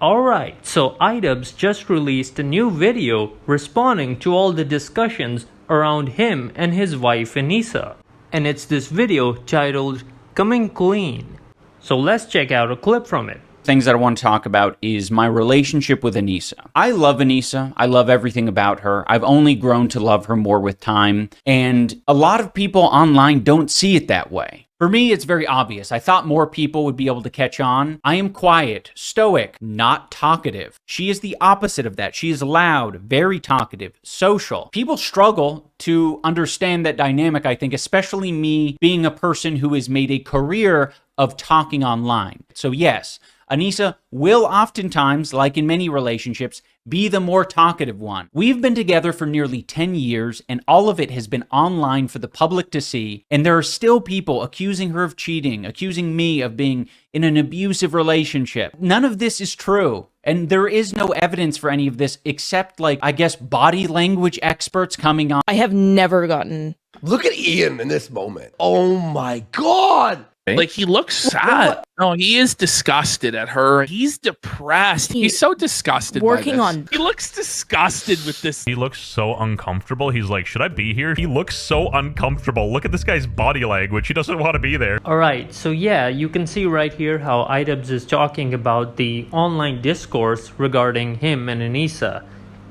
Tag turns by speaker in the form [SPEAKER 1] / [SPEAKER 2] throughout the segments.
[SPEAKER 1] Alright, so iDubbbz just released a new video responding to all the discussions around him and his wife Anisa. And it's this video titled Coming Clean. So let's check out a clip from it.
[SPEAKER 2] Things that I want to talk about is my relationship with Anisa. I love Anisa. I love everything about her. I've only grown to love her more with time. And a lot of people online don't see it that way. For me, it's very obvious. I thought more people would be able to catch on. I am quiet, stoic, not talkative. She is the opposite of that. She is loud, very talkative, social. People struggle to understand that dynamic, I think, especially me being a person who has made a career of talking online. So yes, Anisa will oftentimes, like in many relationships, be the more talkative one. We've been together for nearly 10 years, and all of it has been online for the public to see, and there are still people accusing her of cheating, accusing me of being in an abusive relationship. None of this is true, and there is no evidence for any of this except, like, I guess, body language experts coming on.
[SPEAKER 3] I have never gotten...
[SPEAKER 4] Look at Ian in this moment. Oh my God!
[SPEAKER 5] Like, he looks sad. No, he is disgusted at her. He's depressed. He's so disgusted
[SPEAKER 3] Working
[SPEAKER 5] by this.
[SPEAKER 3] on...
[SPEAKER 5] He looks disgusted with this.
[SPEAKER 6] He looks so uncomfortable. He's like, should I be here? He looks so uncomfortable. Look at this guy's body language. He doesn't want to be there.
[SPEAKER 1] Alright, so yeah, you can see right here how iDubbbz is talking about the online discourse regarding him and Anisa.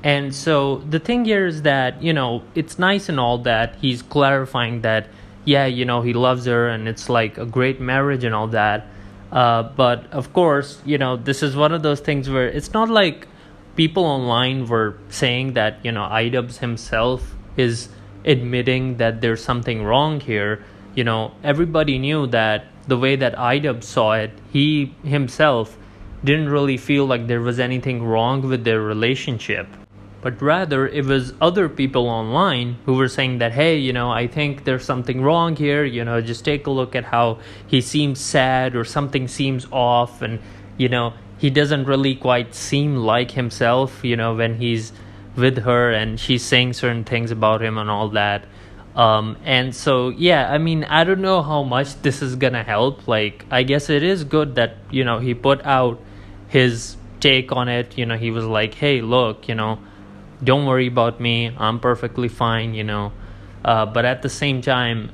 [SPEAKER 1] And so the thing here is that, you know, it's nice and all that he's clarifying that, yeah, you know, he loves her and it's like a great marriage and all that. But of course, you know, this is one of those things where it's not like people online were saying that, you know, iDubbbz himself is admitting that there's something wrong here. You know, everybody knew that the way that iDubbbz saw it, he himself didn't really feel like there was anything wrong with their relationship. But rather, it was other people online who were saying that, hey, you know, I think there's something wrong here. You know, just take a look at how he seems sad or something seems off. And, you know, he doesn't really quite seem like himself, you know, when he's with her and she's saying certain things about him and all that. And so, yeah, I mean, I don't know how much this is going to help. Like, I guess it is good that, you know, he put out his take on it. You know, he was like, hey, look, you know, don't worry about me. I'm perfectly fine, you know. But at the same time,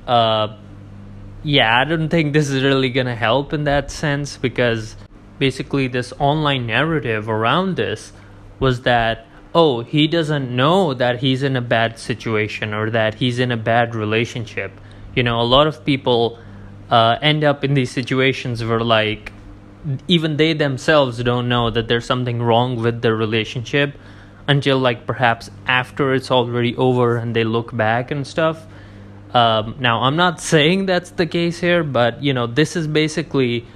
[SPEAKER 1] yeah, I don't think this is really going to help in that sense, because basically this online narrative around this was that, oh, he doesn't know that he's in a bad situation or that he's in a bad relationship. You know, a lot of people end up in these situations where, like, even they themselves don't know that there's something wrong with their relationship until, like, perhaps after it's already over and they look back and stuff. Now, I'm not saying that's the case here, but, you know, this is basically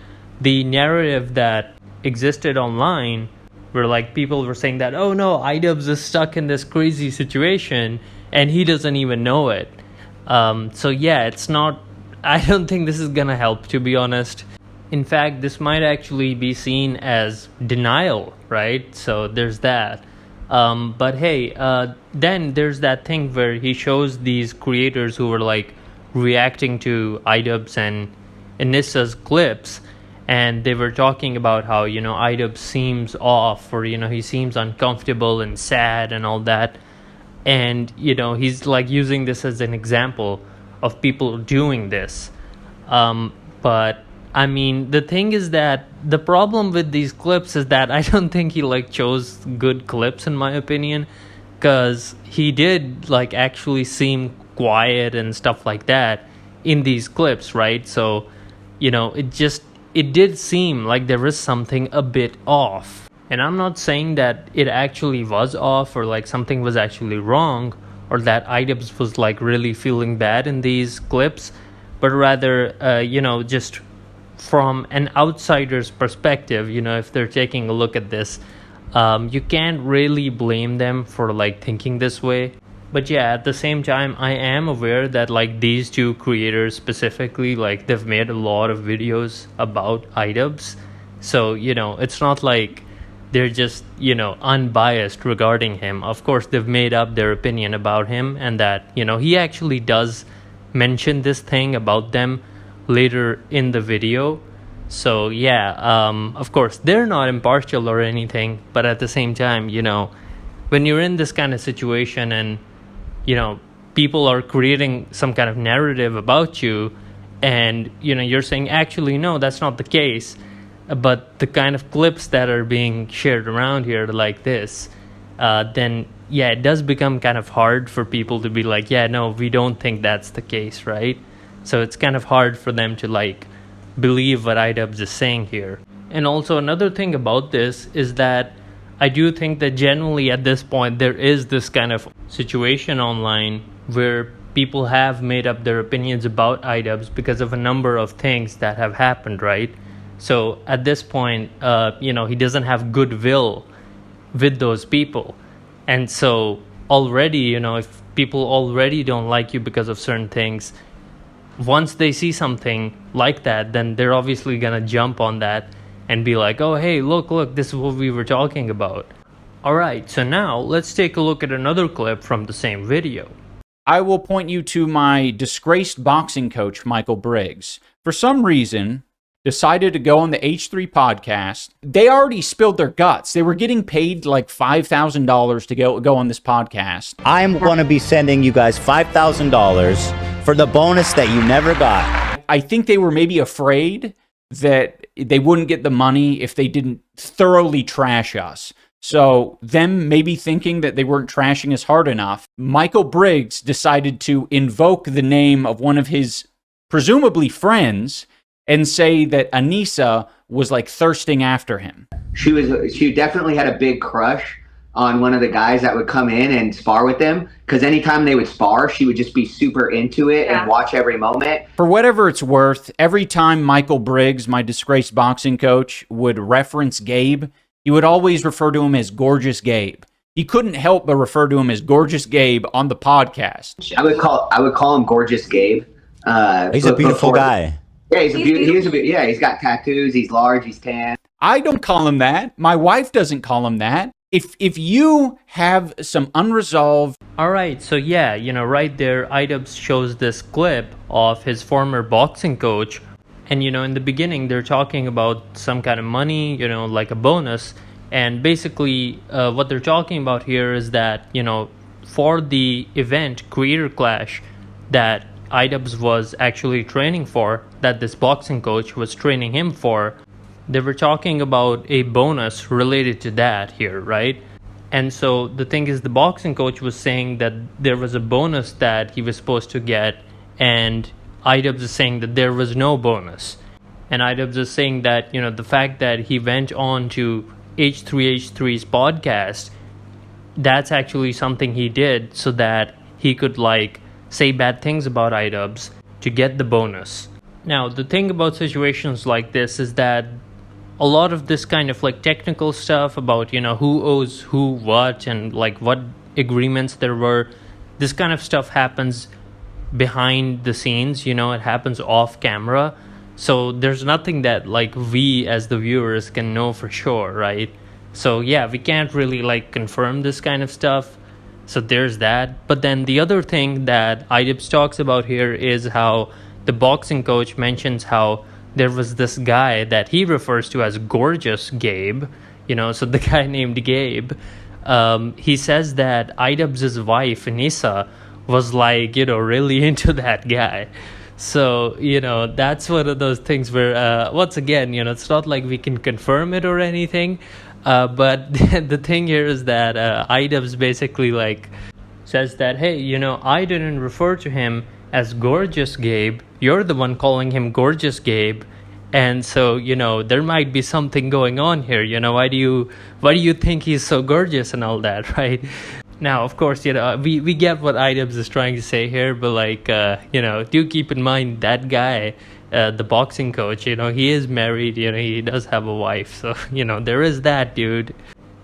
[SPEAKER 1] the narrative that existed online where, like, people were saying that, oh, no, iDubbbz is stuck in this crazy situation and he doesn't even know it. So, yeah, it's not... I don't think this is gonna help, to be honest. In fact, this might actually be seen as denial, right? So there's that. But hey, then there's that thing where he shows these creators who were, like, reacting to iDubbbz and Anisa's clips, and they were talking about how, you know, iDubbbz seems off, or, you know, he seems uncomfortable and sad and all that. And, you know, he's, like, using this as an example of people doing this. But I mean, the thing is that the problem with these clips is that I don't think he, like, chose good clips, in my opinion, because he did, like, actually seem quiet and stuff like that in these clips, right? So, you know, it did seem like there was something a bit off. And I'm not saying that it actually was off or, like, something was actually wrong or that iDubbbz was, like, really feeling bad in these clips, but rather, you know, just from an outsider's perspective, you know, if they're taking a look at this, you can't really blame them for, like, thinking this way. But yeah, at the same time, I am aware that, like, these two creators specifically, like, they've made a lot of videos about iDubbbz. So, you know, it's not like they're just, you know, unbiased regarding him. Of course, they've made up their opinion about him, and that, you know, he actually does mention this thing about them later in the video. So yeah, of course they're not impartial or anything, but at the same time, when you're in this kind of situation and people are creating some kind of narrative about you, and you're saying actually no, that's not the case, but the kind of clips that are being shared around here like this, then yeah, it does become kind of hard for people to be like, yeah, no, we don't think that's the case, right? So it's kind of hard for them to like believe what iDubbbz is saying here. And also another thing about this is that I do think that generally at this point there is this kind of situation online where people have made up their opinions about iDubbbz because of a number of things that have happened, right? So at this point, he doesn't have goodwill with those people. And so already, if people already don't like you because of certain things, once they see something like that, then they're obviously going to jump on that and be like, oh, hey, look, this is what we were talking about. All right, so now let's take a look at another clip from the same video.
[SPEAKER 2] I will point you to my disgraced boxing coach, Michael Briggs. For some reason, decided to go on the H3 podcast. They already spilled their guts. They were getting paid like $5,000 to go on this podcast.
[SPEAKER 3] I'm going to be sending you guys $5,000 for the bonus that you never got.
[SPEAKER 2] I think they were maybe afraid that they wouldn't get the money if they didn't thoroughly trash us. So them maybe thinking that they weren't trashing us hard enough, Michael Briggs decided to invoke the name of one of his presumably friends and say that Anisa was like thirsting after him.
[SPEAKER 7] She definitely had a big crush on one of the guys that would come in and spar with them, because anytime they would spar, she would just be super into it and watch every moment.
[SPEAKER 2] For whatever it's worth, every time Michael Briggs, my disgraced boxing coach, would reference Gabe, he would always refer to him as Gorgeous Gabe. He couldn't help but refer to him as Gorgeous Gabe on the podcast.
[SPEAKER 7] I would call him Gorgeous Gabe.
[SPEAKER 3] He's a beautiful guy.
[SPEAKER 7] Yeah, he's got tattoos. He's large. He's tan.
[SPEAKER 2] I don't call him that. My wife doesn't call him that. If you have some unresolved...
[SPEAKER 1] Alright, so yeah, right there, iDubbbz shows this clip of his former boxing coach. And, in the beginning, they're talking about some kind of money, like a bonus. And basically, what they're talking about here is that, for the event, Creator Clash, that iDubbbz was actually training for, that this boxing coach was training him for, they were talking about a bonus related to that here, right? And so the thing is, the boxing coach was saying that there was a bonus that he was supposed to get, and iDubbbz is saying that there was no bonus. And iDubbbz is saying that, the fact that he went on to H3H3's podcast, that's actually something he did so that he could, say bad things about iDubbbz to get the bonus. Now, the thing about situations like this is that a lot of this kind of technical stuff about, who owes who what and what agreements there were, this kind of stuff happens behind the scenes, it happens off camera. So there's nothing that we as the viewers can know for sure, right? So yeah, we can't really confirm this kind of stuff. So there's that. But then the other thing that iDubbbz talks about here is how the boxing coach mentions how there was this guy that he refers to as Gorgeous Gabe, so the guy named Gabe. He says that iDubbbz's wife, Anisa, was really into that guy. So, that's one of those things where, once again, it's not like we can confirm it or anything. But the thing here is that iDubbbz basically says that, hey, I didn't refer to him as Gorgeous Gabe. You're the one calling him Gorgeous Gabe. And so, there might be something going on here. Why do you think he's so gorgeous and all that, right? Now, of course, we get what iDubbbz is trying to say here, but do keep in mind that guy, the boxing coach, he is married, he does have a wife. So, there is that, dude.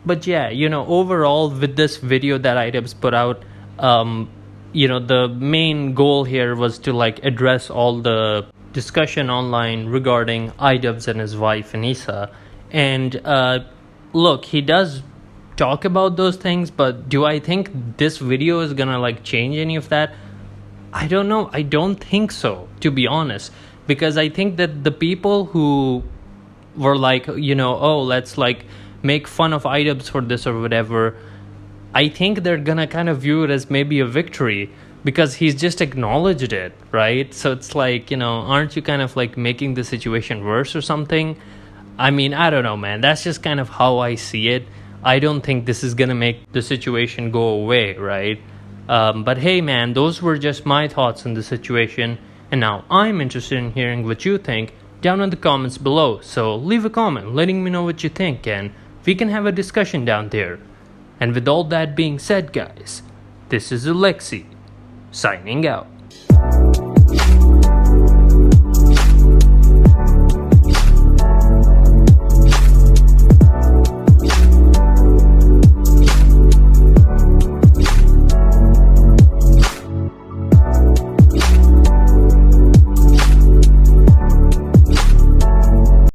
[SPEAKER 1] But yeah, overall with this video that iDubbbz put out, the main goal here was to address all the discussion online regarding iDubbbz and his wife Anisa. And look, he does talk about those things, but do I think this video is gonna change any of that? I don't know. I don't think so, to be honest, because I think that the people who were like, you know, oh, let's like make fun of iDubbbz for this or whatever, I think they're gonna kind of view it as maybe a victory because he's just acknowledged it, right? So it's like, you know, aren't you kind of like making the situation worse or something? I mean, I don't know, man. That's just kind of how I see it. I don't think this is gonna make the situation go away, right? But hey, man, those were just my thoughts on the situation. And now I'm interested in hearing what you think down in the comments below. So leave a comment letting me know what you think and we can have a discussion down there. And with all that being said, guys, this is Alexi, signing out.